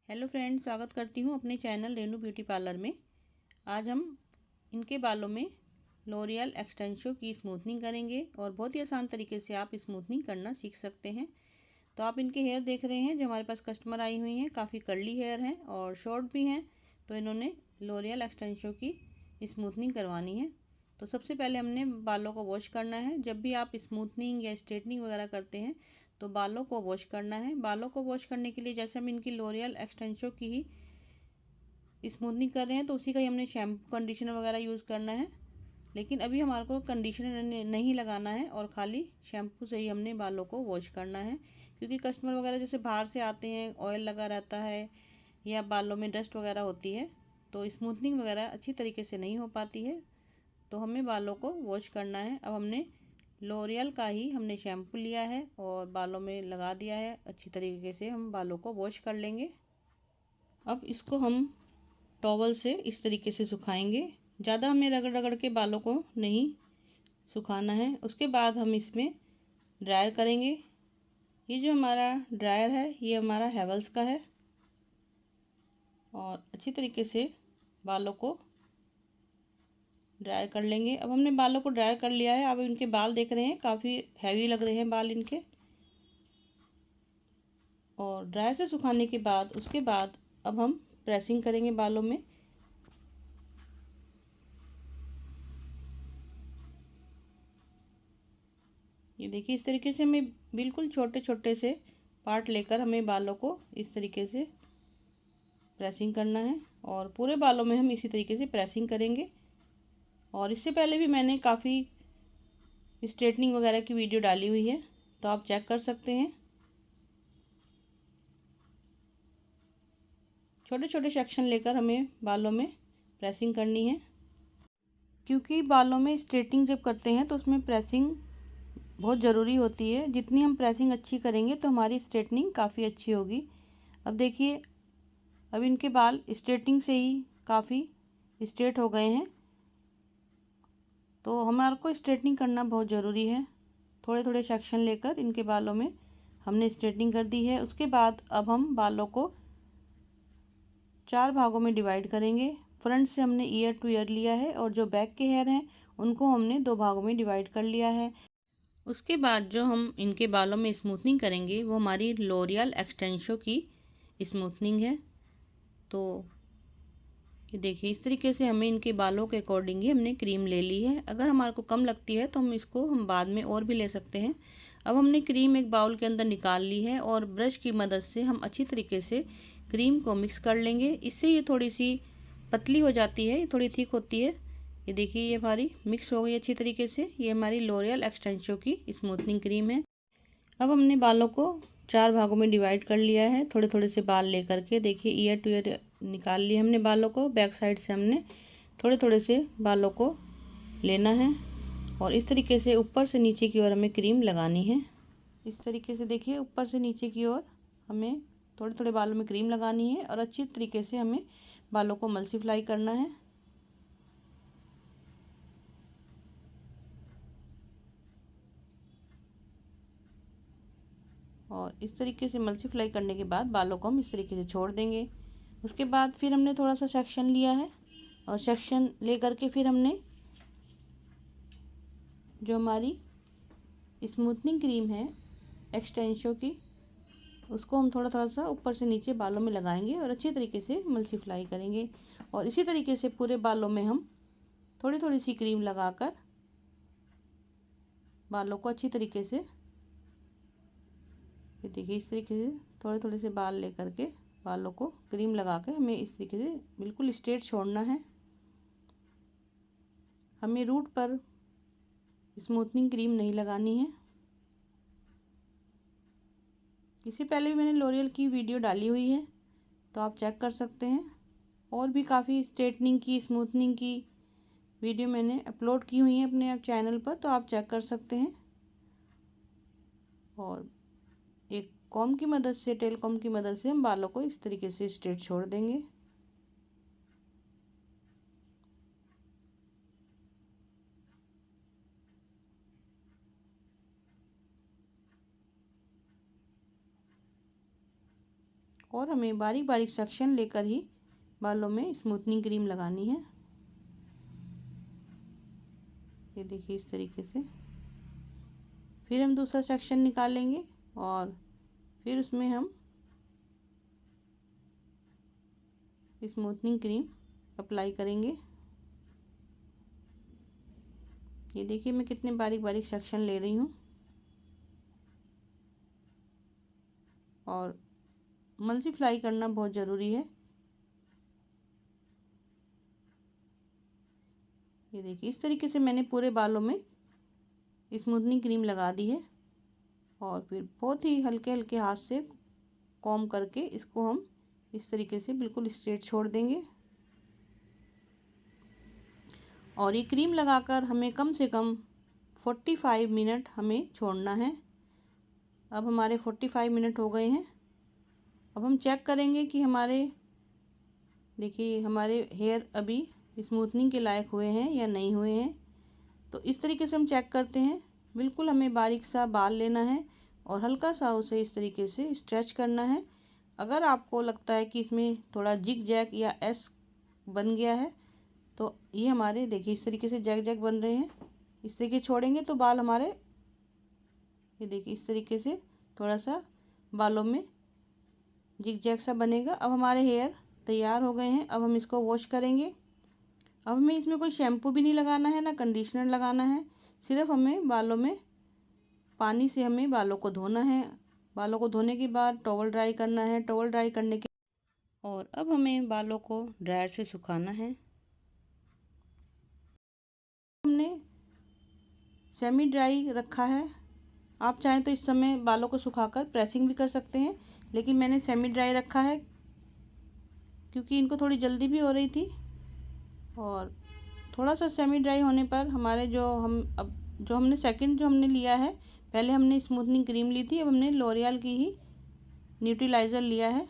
Hello friends, स्वागत करती हूँ अपने चैनल रेनू ब्यूटी पार्लर में। आज हम इनके बालों में लॉरियल एक्सटेंशो की स्मूथनिंग करेंगे और बहुत ही आसान तरीके से आप स्मूथनिंग करना सीख सकते हैं। तो आप इनके हेयर देख रहे हैं, जो हमारे पास कस्टमर आई हुई हैं, काफ़ी कर्ली हेयर हैं और शॉर्ट भी हैं। तो इन्होंने लॉरियल एक्सटेंशो की स्मूथनिंग करवानी है। तो सबसे पहले हमने बालों को वॉश करना है। जब भी आप स्मूथनिंग या स्ट्रेटनिंग वगैरह करते हैं तो बालों को वॉश करना है। बालों को वॉश करने के लिए जैसे हम इनकी लॉरियल एक्सटेंशो की ही स्मूथनिंग कर रहे हैं तो उसी का ही हमने शैम्पू कंडीशनर वगैरह यूज़ करना है। लेकिन अभी हमारे को कंडीशनर नहीं लगाना है और खाली शैम्पू से ही हमने बालों को वॉश करना है, क्योंकि कस्टमर वगैरह जैसे बाहर से आते हैं, ऑयल लगा रहता है या बालों में डस्ट वगैरह होती है तो स्मूथनिंग वगैरह अच्छी तरीके से नहीं हो पाती है। तो हमें बालों को वॉश करना है। अब हमने लॉरियल का ही हमने शैम्पू लिया है और बालों में लगा दिया है। अच्छी तरीके से हम बालों को वॉश कर लेंगे। अब इसको हम टॉवल से इस तरीके से सुखाएंगे। ज़्यादा हमें रगड़ रगड़ के बालों को नहीं सुखाना है। उसके बाद हम इसमें ड्रायर करेंगे। ये जो हमारा ड्रायर है ये हमारा हैवेल्स का है और अच्छी तरीके से बालों को ड्राई कर लेंगे। अब हमने बालों को ड्राई कर लिया है। अब इनके बाल देख रहे हैं, काफ़ी हैवी लग रहे हैं बाल इनके। और ड्रायर से सुखाने के बाद उसके बाद अब हम प्रेसिंग करेंगे बालों में। ये देखिए, इस तरीके से हमें बिल्कुल छोटे छोटे से पार्ट लेकर हमें बालों को इस तरीके से प्रेसिंग करना है और पूरे बालों में हम इसी तरीके से प्रेसिंग करेंगे। और इससे पहले भी मैंने काफ़ी स्ट्रेटनिंग वगैरह की वीडियो डाली हुई है, तो आप चेक कर सकते हैं। छोटे छोटे सेक्शन लेकर हमें बालों में प्रेसिंग करनी है, क्योंकि बालों में स्ट्रेटनिंग जब करते हैं तो उसमें प्रेसिंग बहुत ज़रूरी होती है। जितनी हम प्रेसिंग अच्छी करेंगे तो हमारी स्ट्रेटनिंग काफ़ी अच्छी होगी। अब देखिए, अब इनके बाल स्ट्रेटनिंग से ही काफ़ी स्ट्रेट हो गए हैं, तो हमारे को स्ट्रेटनिंग करना बहुत ज़रूरी है। थोड़े थोड़े सेक्शन लेकर इनके बालों में हमने स्ट्रेटनिंग कर दी है। उसके बाद अब हम बालों को 4 भागों में डिवाइड करेंगे। फ्रंट से हमने ईयर टू ईयर लिया है और जो बैक के हेयर हैं उनको हमने 2 भागों में डिवाइड कर लिया है। उसके बाद जो हम इनके बालों में स्मूथनिंग करेंगे वो हमारी लॉरियल एक्सटेंशो की स्मूथनिंग है। तो ये देखिए, इस तरीके से हमें इनके बालों के अकॉर्डिंग ही हमने क्रीम ले ली है। अगर हमारे को कम लगती है तो हम बाद में और भी ले सकते हैं। अब हमने क्रीम एक बाउल के अंदर निकाल ली है और ब्रश की मदद से हम अच्छी तरीके से क्रीम को मिक्स कर लेंगे। इससे ये थोड़ी सी पतली हो जाती है, ये थोड़ी थिक होती है। ये देखिए, ये हमारी मिक्स हो गई अच्छी तरीके से। ये हमारी लॉरियल एक्सटेंशो की स्मूथनिंग क्रीम है। अब हमने बालों को 4 भागों में डिवाइड कर लिया है, थोड़े थोड़े से बाल लेकर के। देखिए, ईयर टू ईयर निकाल लिए हमने बालों को। बैक साइड से हमने थोड़े थोड़े से बालों को लेना है और इस तरीके से ऊपर से नीचे की ओर हमें क्रीम लगानी है। इस तरीके से देखिए, ऊपर से नीचे की ओर हमें थोड़े थोड़े बालों में क्रीम लगानी है और अच्छी तरीके से हमें बालों को मल्टीप्लाई करना है। और इस तरीके से मल्टीप्लाई करने के बाद बालों को हम इस तरीके से छोड़ देंगे। उसके बाद फिर हमने थोड़ा सा सेक्शन लिया है और सेक्शन ले करके फिर हमने जो हमारी स्मूथनिंग क्रीम है एक्सटेंशो की, उसको हम थोड़ा थोड़ा सा ऊपर से नीचे बालों में लगाएंगे और अच्छी तरीके से मल्टीप्लाई करेंगे। और इसी तरीके से पूरे बालों में हम थोड़ी थोड़ी सी क्रीम लगाकर बालों को अच्छी तरीके से, ये देखिए, इस तरीके से थोड़े थोड़े से बाल लेकर के बालों को क्रीम लगा के हमें इस तरीके से बिल्कुल स्ट्रेट छोड़ना है। हमें रूट पर स्मूथनिंग क्रीम नहीं लगानी है। इससे पहले भी मैंने लॉरियल की वीडियो डाली हुई है, तो आप चेक कर सकते हैं। और भी काफ़ी स्ट्रेटनिंग की, स्मूथनिंग की वीडियो मैंने अपलोड की हुई है अपने चैनल पर, तो आप चेक कर सकते हैं। और एक कॉम की मदद से, टेल कॉम की मदद से हम बालों को इस तरीके से स्ट्रेट छोड़ देंगे। और हमें बारीक बारीक सेक्शन लेकर ही बालों में स्मूथनिंग क्रीम लगानी है। ये देखिए इस तरीके से। फिर हम दूसरा सेक्शन निकालेंगे और फिर उसमें हम स्मूथनिंग क्रीम अप्लाई करेंगे। ये देखिए मैं कितने बारीक बारीक सेक्शन ले रही हूँ और मल्टीप्लाई करना बहुत ज़रूरी है। ये देखिए इस तरीके से मैंने पूरे बालों में स्मूथनिंग क्रीम लगा दी है और फिर बहुत ही हल्के हल्के हाथ से कॉम्ब करके इसको हम इस तरीके से बिल्कुल स्ट्रेट छोड़ देंगे। और ये क्रीम लगाकर हमें कम से कम 45 मिनट हमें छोड़ना है। अब हमारे 45 मिनट हो गए हैं। अब हम चेक करेंगे कि देखिए हमारे हेयर अभी स्मूथनिंग के लायक हुए हैं या नहीं हुए हैं। तो इस तरीके से हम चेक करते हैं। बिल्कुल हमें बारीक सा बाल लेना है और हल्का सा उसे इस तरीके से स्ट्रेच करना है। अगर आपको लगता है कि इसमें थोड़ा जिग जैग या एस बन गया है तो ये हमारे देखिए इस तरीके से जैग जैग बन रहे हैं। इस तरीके छोड़ेंगे तो बाल हमारे ये देखिए इस तरीके से थोड़ा सा बालों में जिग जैग सा बनेगा। अब हमारे हेयर तैयार हो गए हैं। अब हम इसको वॉश करेंगे। अब हमें इसमें कोई शैम्पू भी नहीं लगाना है ना कंडीशनर लगाना है। सिर्फ हमें बालों में पानी से हमें बालों को धोना है। बालों को धोने के बाद टॉवल ड्राई करना है। टॉवल ड्राई करने के और अब हमें बालों को ड्रायर से सुखाना है। हमने सेमी ड्राई रखा है। आप चाहें तो इस समय बालों को सुखाकर प्रेसिंग भी कर सकते हैं, लेकिन मैंने सेमी ड्राई रखा है क्योंकि इनको थोड़ी जल्दी भी हो रही थी। और थोड़ा सा सेमी ड्राई होने पर हमारे जो हमने सेकंड जो हमने लिया है, पहले हमने स्मूथनिंग क्रीम ली थी, अब हमने लॉरियल की ही न्यूट्रीलाइज़र लिया है।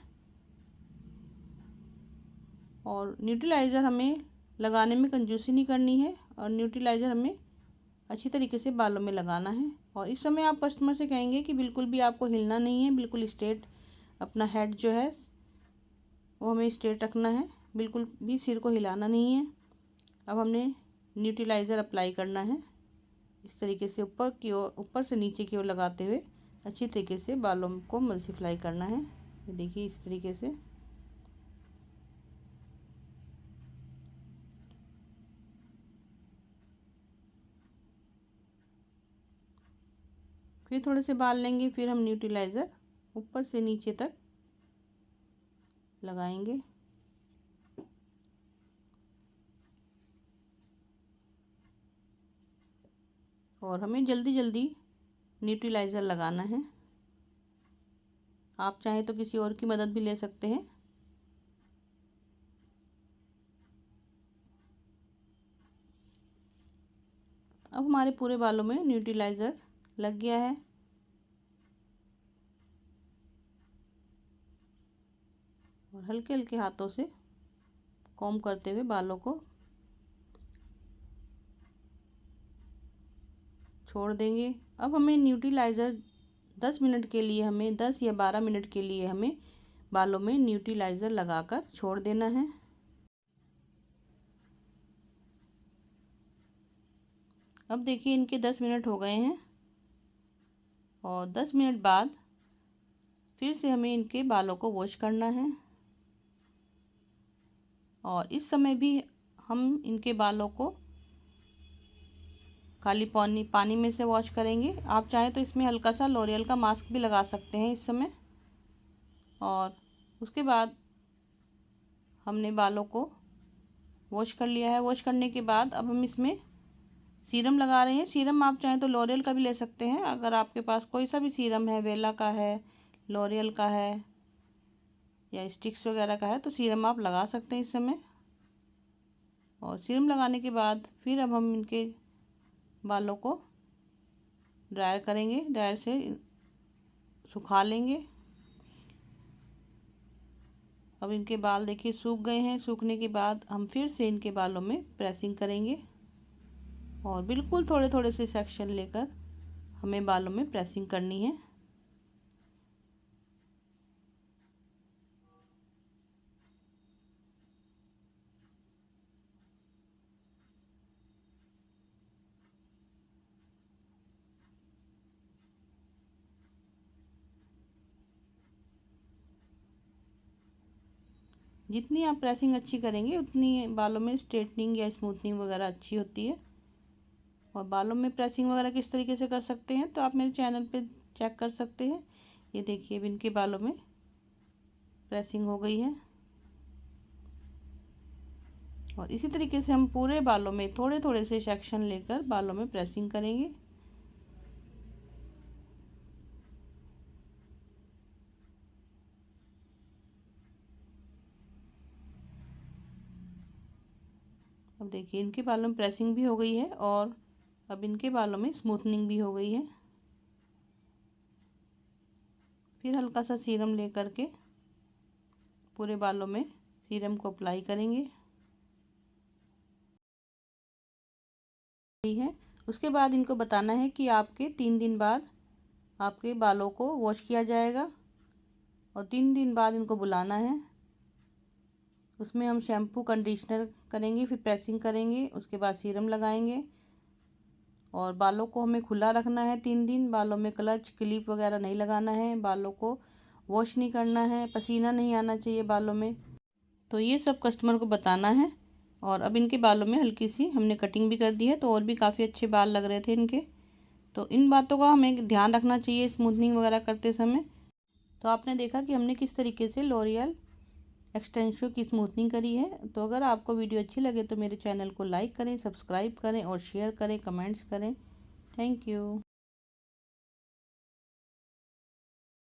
और न्यूट्रीलाइज़र हमें लगाने में कंजूसी नहीं करनी है और न्यूट्रीलाइज़र हमें अच्छी तरीके से बालों में लगाना है। और इस समय आप कस्टमर से कहेंगे कि बिल्कुल भी आपको हिलना नहीं है, बिल्कुल स्ट्रेट अपना हेड जो है वो हमें स्ट्रेट रखना है, बिल्कुल भी सिर को हिलाना नहीं है। अब हमने न्यूट्रीलाइज़र अप्लाई करना है इस तरीके से ऊपर से नीचे की ओर लगाते हुए अच्छी तरीके से बालों को मल्टीप्लाई करना है। ये देखिए इस तरीके से। फिर थोड़े से बाल लेंगे, फिर हम न्यूट्रीलाइज़र ऊपर से नीचे तक लगाएंगे। और हमें जल्दी जल्दी न्यूट्रीलाइज़र लगाना है। आप चाहें तो किसी और की मदद भी ले सकते हैं। अब हमारे पूरे बालों में न्यूट्रीलाइज़र लग गया है। और हल्के हल्के हाथों से कॉम्ब करते हुए बालों को छोड़ देंगे। अब हमें न्यूट्रीलाइज़र 10 मिनट के लिए, हमें 10 या 12 मिनट के लिए हमें बालों में न्यूट्रीलाइज़र लगाकर छोड़ देना है। अब देखिए इनके 10 मिनट हो गए हैं और 10 मिनट बाद फिर से हमें इनके बालों को वॉश करना है। और इस समय भी हम इनके बालों को खाली पानी में से वॉश करेंगे। आप चाहें तो इसमें हल्का सा लॉरियल का मास्क भी लगा सकते हैं इस समय। और उसके बाद हमने बालों को वॉश कर लिया है। वॉश करने के बाद अब हम इसमें सीरम लगा रहे हैं। सीरम आप चाहें तो लॉरियल का भी ले सकते हैं। अगर आपके पास कोई सा भी सीरम है, वेला का है, लॉरियल का है या स्टिक्स वगैरह का है, तो सीरम आप लगा सकते हैं इस समय। और सीरम लगाने के बाद फिर अब हम इनके बालों को ड्रायर करेंगे, ड्रायर से सुखा लेंगे। अब इनके बाल देखिए सूख गए हैं। सूखने के बाद हम फिर से इनके बालों में प्रेसिंग करेंगे और बिल्कुल थोड़े थोड़े से सेक्शन लेकर हमें बालों में प्रेसिंग करनी है। जितनी आप प्रेसिंग अच्छी करेंगे उतनी बालों में स्ट्रेटनिंग या स्मूथनिंग वगैरह अच्छी होती है। और बालों में प्रेसिंग वगैरह किस तरीके से कर सकते हैं तो आप मेरे चैनल पे चेक कर सकते हैं। ये देखिए अब इनके बालों में प्रेसिंग हो गई है। और इसी तरीके से हम पूरे बालों में थोड़े थोड़े से सेक्शन लेकर बालों में प्रेसिंग करेंगे। अब देखिए इनके बालों में प्रेसिंग भी हो गई है और अब इनके बालों में स्मूथनिंग भी हो गई है। फिर हल्का सा सीरम ले करके पूरे बालों में सीरम को अप्लाई करेंगे। है उसके बाद इनको बताना है कि आपके 3 दिन बाद आपके बालों को वॉश किया जाएगा और 3 दिन बाद इनको बुलाना है। उसमें हम शैम्पू कंडीशनर करेंगे, फिर प्रेसिंग करेंगे, उसके बाद सीरम लगाएंगे। और बालों को हमें खुला रखना है 3 दिन। बालों में क्लच क्लिप वगैरह नहीं लगाना है, बालों को वॉश नहीं करना है, पसीना नहीं आना चाहिए बालों में। तो ये सब कस्टमर को बताना है। और अब इनके बालों में हल्की सी हमने कटिंग भी कर दी है, तो और भी काफ़ी अच्छे बाल लग रहे थे इनके। तो इन बातों का हमें ध्यान रखना चाहिए स्मूथनिंग वगैरह करते समय। तो आपने देखा कि हमने किस तरीके से लॉरियल एक्सटेंशो की स्मूथनिंग करी है। तो अगर आपको वीडियो अच्छी लगे तो मेरे चैनल को लाइक करें, सब्सक्राइब करें और शेयर करें, कमेंट्स करें। Thank you.